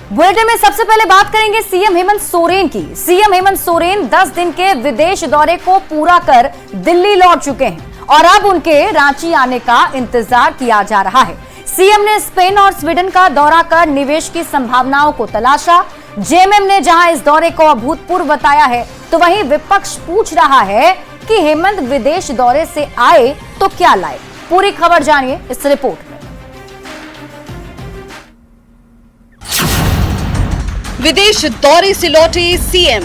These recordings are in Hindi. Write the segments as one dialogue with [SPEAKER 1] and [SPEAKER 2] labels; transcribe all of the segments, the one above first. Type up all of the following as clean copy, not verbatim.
[SPEAKER 1] बुलेटिन में सबसे पहले बात करेंगे सीएम हेमंत सोरेन की। सीएम हेमंत सोरेन 10 दिन के विदेश दौरे को पूरा कर दिल्ली लौट चुके हैं और अब उनके रांची आने का इंतजार किया जा रहा है। सीएम ने स्पेन और स्वीडन का दौरा कर निवेश की संभावनाओं को तलाशा। जेएमएम ने जहां इस दौरे को अभूतपूर्व बताया है, तो वहीं विपक्ष पूछ रहा है कि हेमंत विदेश दौरे से आए तो क्या लाए। पूरी खबर जानिए इस रिपोर्ट में।
[SPEAKER 2] विदेश दौरे से लौटे सीएम,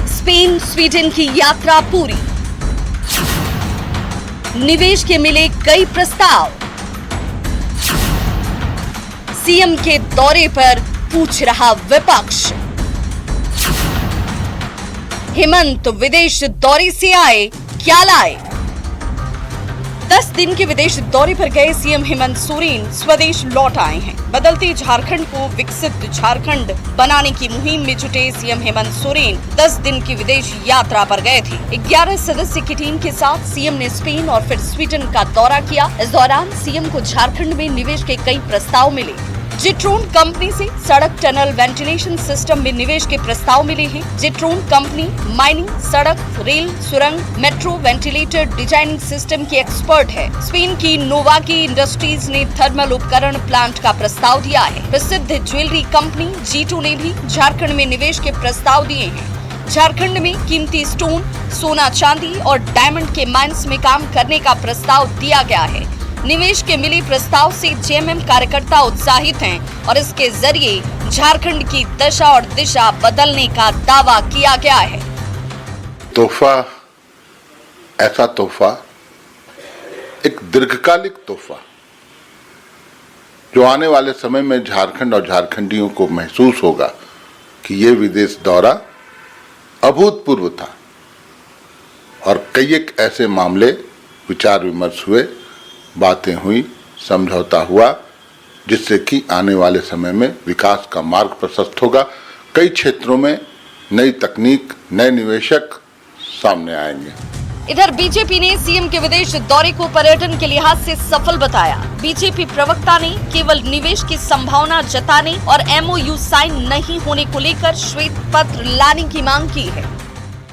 [SPEAKER 2] स्पेन स्वीडन की यात्रा पूरी, निवेश के मिले कई प्रस्ताव, सीएम के दौरे पर पूछ रहा विपक्ष। हेमंत विदेश दौरे से आए, क्या लाए। 10 दिन के विदेश दौरे पर गए सीएम हेमंत सोरेन स्वदेश लौट आए हैं। बदलते झारखंड को विकसित झारखंड बनाने की मुहिम में जुटे सीएम हेमंत सोरेन 10 दिन की विदेश यात्रा पर गए थे। 11 सदस्य की टीम के साथ सीएम ने स्पेन और फिर स्वीडन का दौरा किया। इस दौरान सीएम को झारखंड में निवेश के कई प्रस्ताव मिले। जेट्रोन कंपनी से सड़क टनल वेंटिलेशन सिस्टम में निवेश के प्रस्ताव मिले हैं। जेट्रोन कंपनी माइनिंग, सड़क, रेल, सुरंग, मेट्रो वेंटिलेटर डिजाइनिंग सिस्टम की एक्सपर्ट है। स्पेन की नोवाकी इंडस्ट्रीज ने थर्मल उपकरण प्लांट का प्रस्ताव दिया है। प्रसिद्ध ज्वेलरी कंपनी G2 ने भी झारखंड में निवेश के प्रस्ताव दिए हैं। झारखंड में कीमती स्टोन, सोना चांदी और डायमंड के माइंस में काम करने का प्रस्ताव दिया गया है। निवेश के मिले प्रस्ताव से जेएमएम कार्यकर्ता उत्साहित हैं और इसके जरिए झारखंड की दशा और दिशा बदलने का दावा किया गया है।
[SPEAKER 3] तोहफा, ऐसा तोहफा, एक दीर्घकालिक तोहफा जो आने वाले समय में झारखंड और झारखंडियों को महसूस होगा कि ये विदेश दौरा अभूतपूर्व था और कई एक ऐसे मामले विचार विमर्श हुए, बातें हुई, समझौता हुआ, जिससे कि आने वाले समय में विकास का मार्ग प्रशस्त होगा। कई क्षेत्रों में नई तकनीक, नए निवेशक सामने आएंगे।
[SPEAKER 2] इधर बीजेपी ने सीएम के विदेश दौरे को पर्यटन के लिहाज से सफल बताया। बीजेपी प्रवक्ता ने केवल निवेश की संभावना जताने और MOU साइन नहीं होने को लेकर श्वेत पत्र लाने की मांग की है।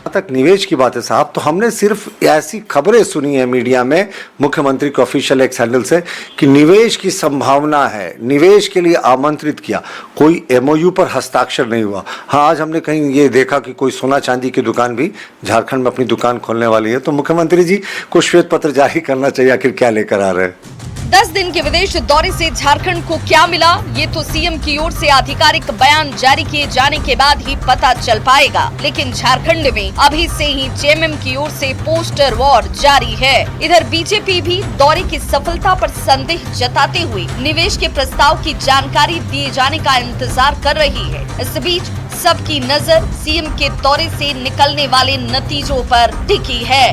[SPEAKER 4] तक निवेश की बात है साहब, तो हमने सिर्फ ऐसी खबरें सुनी है मीडिया में मुख्यमंत्री के ऑफिशियल एक्स हैंडल से कि निवेश की संभावना है, निवेश के लिए आमंत्रित किया, कोई MOU पर हस्ताक्षर नहीं हुआ। हाँ, आज हमने कहीं ये देखा कि कोई सोना चांदी की दुकान भी झारखंड में अपनी दुकान खोलने वाली है, तो मुख्यमंत्री जी को श्वेत पत्र जारी करना चाहिए, आखिर क्या लेकर आ रहे हैं।
[SPEAKER 2] 10 दिन के विदेश दौरे से झारखंड को क्या मिला, ये तो सीएम की ओर से आधिकारिक बयान जारी किए जाने के बाद ही पता चल पाएगा। लेकिन झारखंड में अभी से ही जेएमएम की ओर से पोस्टर वॉर जारी है। इधर बीजेपी भी दौरे की सफलता पर संदेह जताते हुए निवेश के प्रस्ताव की जानकारी दिए जाने का इंतजार कर रही है। इस बीच सबकी नजर सीएम के दौरे से निकलने वाले नतीजों पर टिकी है।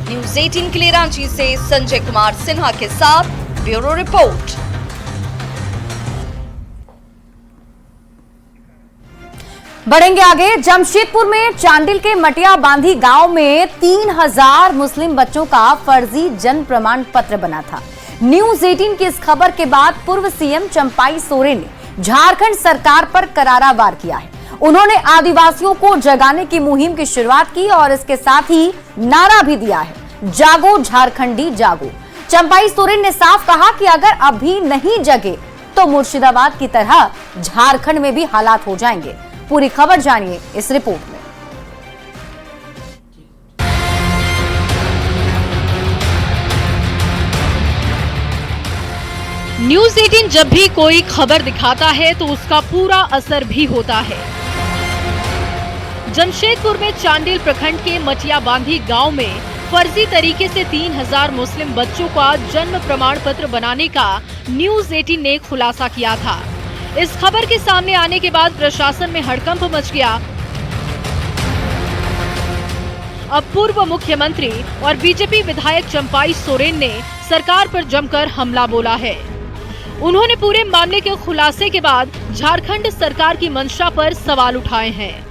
[SPEAKER 2] न्यूज़ 18 के लिए रांची से संजय कुमार सिन्हा के साथ ब्यूरो रिपोर्ट।
[SPEAKER 1] बढ़ेंगे आगे। जमशेदपुर में चांडिल के मटिया बांधी गांव में 3000 मुस्लिम बच्चों का फर्जी जन्म प्रमाण पत्र बना था। न्यूज़ 18 की इस खबर के बाद पूर्व सीएम चंपाई सोरेन ने झारखंड सरकार पर करारा वार किया है। उन्होंने आदिवासियों को जगाने की मुहिम की शुरुआत की और इसके साथ ही नारा भी दिया है, जागो झारखंडी जागो। चंपाई सोरेन ने साफ कहा कि अगर अभी नहीं जगे तो मुर्शिदाबाद की तरह झारखंड में भी हालात हो जाएंगे। पूरी खबर जानिए इस रिपोर्ट में।
[SPEAKER 5] न्यूज़ 18 जब भी कोई खबर दिखाता है तो उसका पूरा असर भी होता है। जमशेदपुर में चांडिल प्रखंड के मटिया बांधी गांव में फर्जी तरीके से 3000 मुस्लिम बच्चों का जन्म प्रमाण पत्र बनाने का न्यूज़ 18 ने खुलासा किया था। इस खबर के सामने आने के बाद प्रशासन में हड़कंप मच गया। अब पूर्व मुख्यमंत्री और बीजेपी विधायक चंपाई सोरेन ने सरकार पर जमकर हमला बोला है। उन्होंने पूरे मामले के खुलासे के बाद झारखंड सरकार की मंशा पर सवाल उठाए हैं।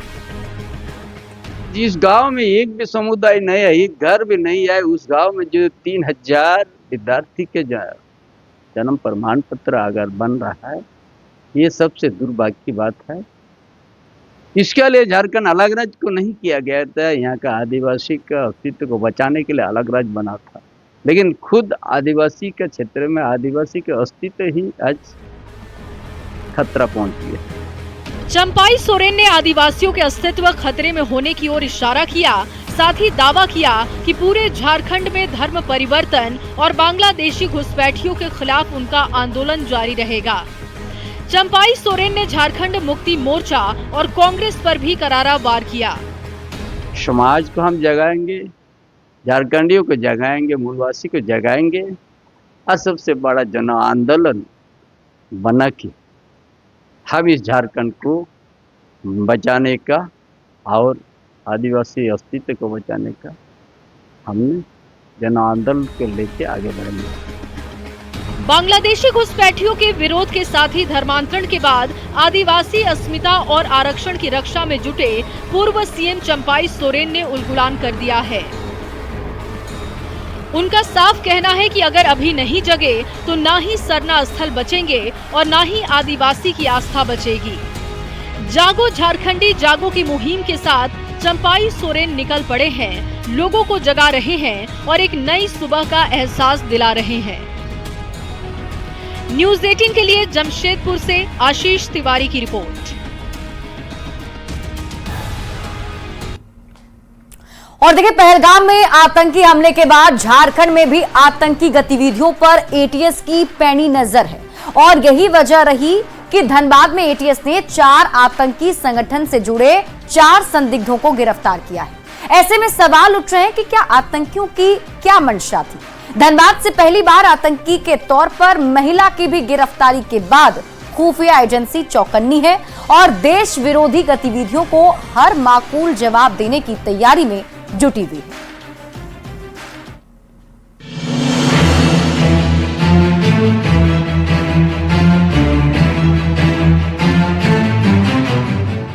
[SPEAKER 6] जिस गांव में एक भी समुदाय नहीं है, एक घर भी नहीं है, उस गांव में जो 3000 विद्यार्थी के जन्म प्रमाण पत्र अगर बन रहा है ये सबसे दुर्भाग्य की बात है। इसके लिए झारखंड अलग राज्य को नहीं किया गया था, यहाँ का आदिवासी का अस्तित्व को बचाने के लिए अलग राज्य बना था, लेकिन खुद आदिवासी के क्षेत्र में आदिवासी के अस्तित्व ही आज खतरा पहुंच गया।
[SPEAKER 5] चंपाई सोरेन ने आदिवासियों के अस्तित्व खतरे में होने की ओर इशारा किया, साथ ही दावा किया कि पूरे झारखंड में धर्म परिवर्तन और बांग्लादेशी घुसपैठियों के खिलाफ उनका आंदोलन जारी रहेगा। चंपाई सोरेन ने झारखंड मुक्ति मोर्चा और कांग्रेस पर भी करारा वार किया।
[SPEAKER 6] समाज को हम जगाएंगे, झारखंडियों को जगाएंगे, मूलवासी को जगाएंगे और सबसे बड़ा जन आंदोलन बना के हम इस झारखंड को बचाने का और आदिवासी अस्तित्व को बचाने का हमने जन आंदोलन को लेके आगे बढ़ेंगे।
[SPEAKER 5] बांग्लादेशी घुसपैठियों के विरोध के साथ ही धर्मांतरण के बाद आदिवासी अस्मिता और आरक्षण की रक्षा में जुटे पूर्व सीएम चंपाई सोरेन ने उलगुलान कर दिया है। उनका साफ कहना है कि अगर अभी नहीं जगे तो ना ही सरना स्थल बचेंगे और ना ही आदिवासी की आस्था बचेगी। जागो झारखंडी जागो की मुहिम के साथ चंपाई सोरेन निकल पड़े हैं, लोगों को जगा रहे हैं और एक नई सुबह का एहसास दिला रहे हैं। न्यूज़ 18 के लिए जमशेदपुर से आशीष तिवारी की रिपोर्ट।
[SPEAKER 1] और देखिए, पहलगाम में आतंकी हमले के बाद झारखंड में भी आतंकी गतिविधियों पर एटीएस की पैनी नजर है और यही वजह रही कि धनबाद में एटीएस ने 4 आतंकी संगठन से जुड़े 4 संदिग्धों को गिरफ्तार किया है। ऐसे में सवाल उठ रहे हैं कि क्या आतंकियों की क्या मंशा थी। धनबाद से पहली बार आतंकी के तौर पर महिला की भी गिरफ्तारी के बाद खुफिया एजेंसी चौकन्नी है और देश विरोधी गतिविधियों को हर माकूल जवाब देने की तैयारी में जुटी हुई है।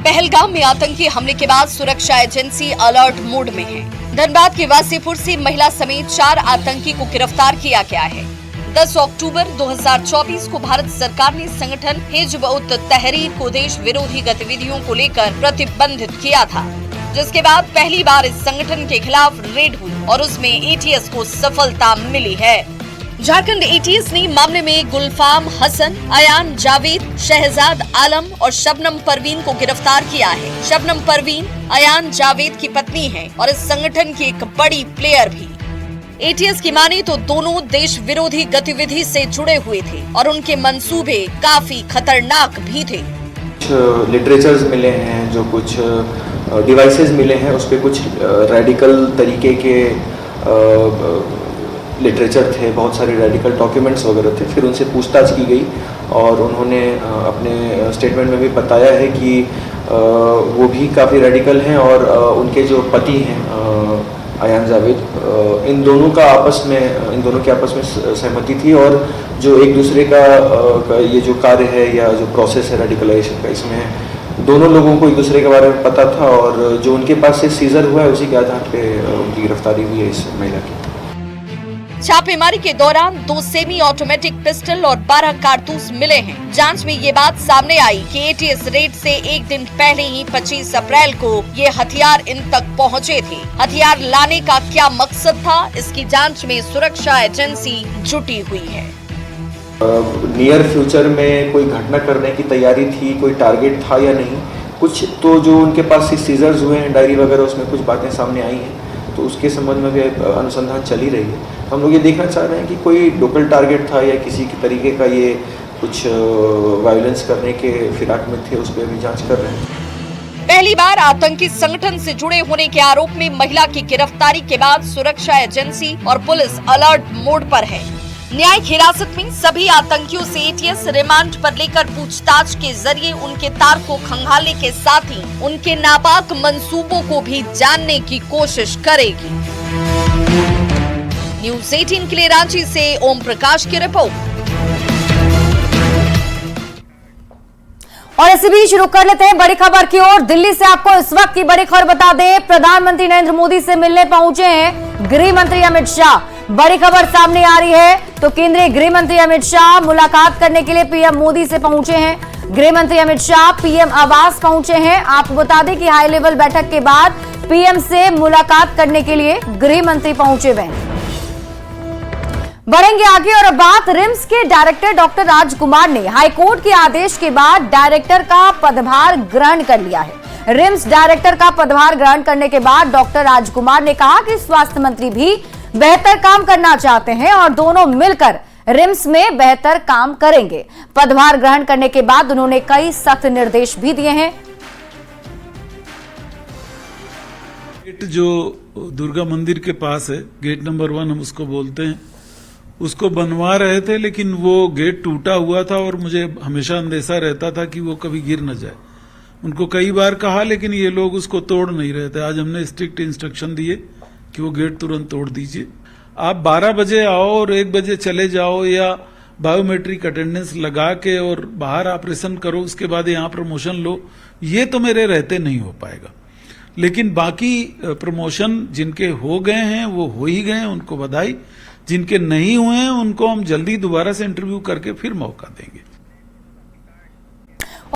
[SPEAKER 2] पहलगाम में आतंकी हमले के बाद सुरक्षा एजेंसी अलर्ट मोड में है। धनबाद के वासीपुर से महिला समेत 4 आतंकी को गिरफ्तार किया गया है। 10 अक्टूबर 2024 को भारत सरकार ने संगठन हिजब उत तहरीर को देश विरोधी गतिविधियों को लेकर प्रतिबंधित किया था, जिसके बाद पहली बार इस संगठन के खिलाफ रेड हुई और उसमें एटीएस को सफलता मिली है। झारखंड एटीएस ने मामले में गुलफाम हसन, अयान जावेद, शहजाद आलम और शबनम परवीन को गिरफ्तार किया है। शबनम परवीन अयान जावेद की पत्नी है और इस संगठन की एक बड़ी प्लेयर भी। एटीएस की माने तो दोनों देश विरोधी गतिविधि से जुड़े हुए थे और उनके मंसूबे काफी खतरनाक भी थे।
[SPEAKER 7] कुछ लिटरेचर्स मिले हैं, जो कुछ डिवाइसेस मिले हैं, उस पर कुछ रेडिकल तरीके के लिटरेचर थे, बहुत सारे रेडिकल डॉक्यूमेंट्स वगैरह थे। फिर उनसे पूछताछ की गई और उन्होंने अपने स्टेटमेंट में भी बताया है कि वो भी काफ़ी रेडिकल हैं और उनके जो पति हैं अयान जावेद, इन दोनों के आपस में सहमति थी और जो एक दूसरे का ये जो कार्य है या जो प्रोसेस है रेडिकलाइजेशन का, इसमें दोनों लोगों को एक दूसरे के बारे में पता था और जो उनके पास से सीजर हुआ है उसी के आधार पे उनकी गिरफ्तारी हुई है इस महिला की।
[SPEAKER 2] छापेमारी के दौरान 2 सेमी ऑटोमेटिक पिस्टल और 12 कारतूस मिले हैं। जांच में ये बात सामने आई कि एटीएस रेड से एक दिन पहले ही 25 अप्रैल को ये हथियार इन तक पहुंचे थे। हथियार लाने का क्या मकसद था, इसकी जांच में सुरक्षा एजेंसी जुटी हुई है।
[SPEAKER 7] नियर फ्यूचर में कोई घटना करने की तैयारी थी, कोई टारगेट था या नहीं, कुछ तो जो उनके पास सीजर्स हुए हैं, डायरी वगैरह, उसमें कुछ बातें सामने आई हैं, तो उसके संबंध में भी अनुसंधान चल ही रही है। हम लोग ये देखना चाह रहे हैं कि कोई लोकल टारगेट था या किसी की तरीके का ये कुछ वायलेंस करने के फिराक में थे, उस पर भी जांच कर रहे हैं।
[SPEAKER 2] पहली बार आतंकी संगठन से जुड़े होने के आरोप में महिला की गिरफ्तारी के बाद सुरक्षा एजेंसी और पुलिस अलर्ट मोड पर है। न्यायिक हिरासत में सभी आतंकियों से एटीएस रिमांड पर लेकर पूछताछ के जरिए उनके तार को खंगालने के साथ ही उनके नापाक मंसूबों को भी जानने की कोशिश करेगी। न्यूज़ 18 के लिए रांची से ओम प्रकाश की रिपोर्ट।
[SPEAKER 1] और इसी बीच रुक कर लेते हैं बड़ी खबर की ओर। दिल्ली से आपको इस वक्त की बड़ी खबर बता दें, प्रधानमंत्री नरेंद्र मोदी से मिलने पहुंचे हैं गृह मंत्री अमित शाह। बड़ी खबर सामने आ रही है तो केंद्रीय गृह मंत्री अमित शाह मुलाकात करने के लिए पीएम मोदी से पहुंचे हैं। गृह मंत्री अमित शाह पीएम आवास पहुंचे हैं। आपको बता दें कि हाई लेवल बैठक के बाद पीएम से मुलाकात करने के लिए गृह मंत्री पहुंचे हुए हैं। बढ़ेंगे आगे और अब बात रिम्स के डायरेक्टर डॉक्टर राजकुमार ने हाईकोर्ट के आदेश के बाद डायरेक्टर का पदभार ग्रहण कर लिया है। रिम्स डायरेक्टर का पदभार ग्रहण करने के बाद डॉक्टर राजकुमार ने कहा कि स्वास्थ्य मंत्री भी बेहतर काम करना चाहते हैं और दोनों मिलकर रिम्स में बेहतर काम करेंगे। पदभार ग्रहण करने के बाद उन्होंने कई सख्त निर्देश भी दिए हैं।
[SPEAKER 8] गेट जो दुर्गा मंदिर के पास है, गेट नंबर 1 हम उसको बोलते हैं, उसको बनवा रहे थे, लेकिन वो गेट टूटा हुआ था और मुझे हमेशा अंदेशा रहता था कि वो कभी गिर न जाए। उनको कई बार कहा, लेकिन ये लोग उसको तोड़ नहीं रहे थे। आज हमने स्ट्रिक्ट इंस्ट्रक्शन दिए कि वो गेट तुरंत तोड़ दीजिए। आप 12 बजे आओ और 1 बजे चले जाओ या बायोमेट्रिक अटेंडेंस लगा के और बाहर ऑपरेशन करो, उसके बाद यहाँ प्रमोशन लो, ये तो मेरे रहते नहीं हो पाएगा। लेकिन बाकी प्रमोशन जिनके हो गए हैं वो हो ही गए हैं, उनको बधाई। जिनके नहीं हुए हैं उनको हम जल्दी दोबारा से इंटरव्यू करके फिर मौका देंगे।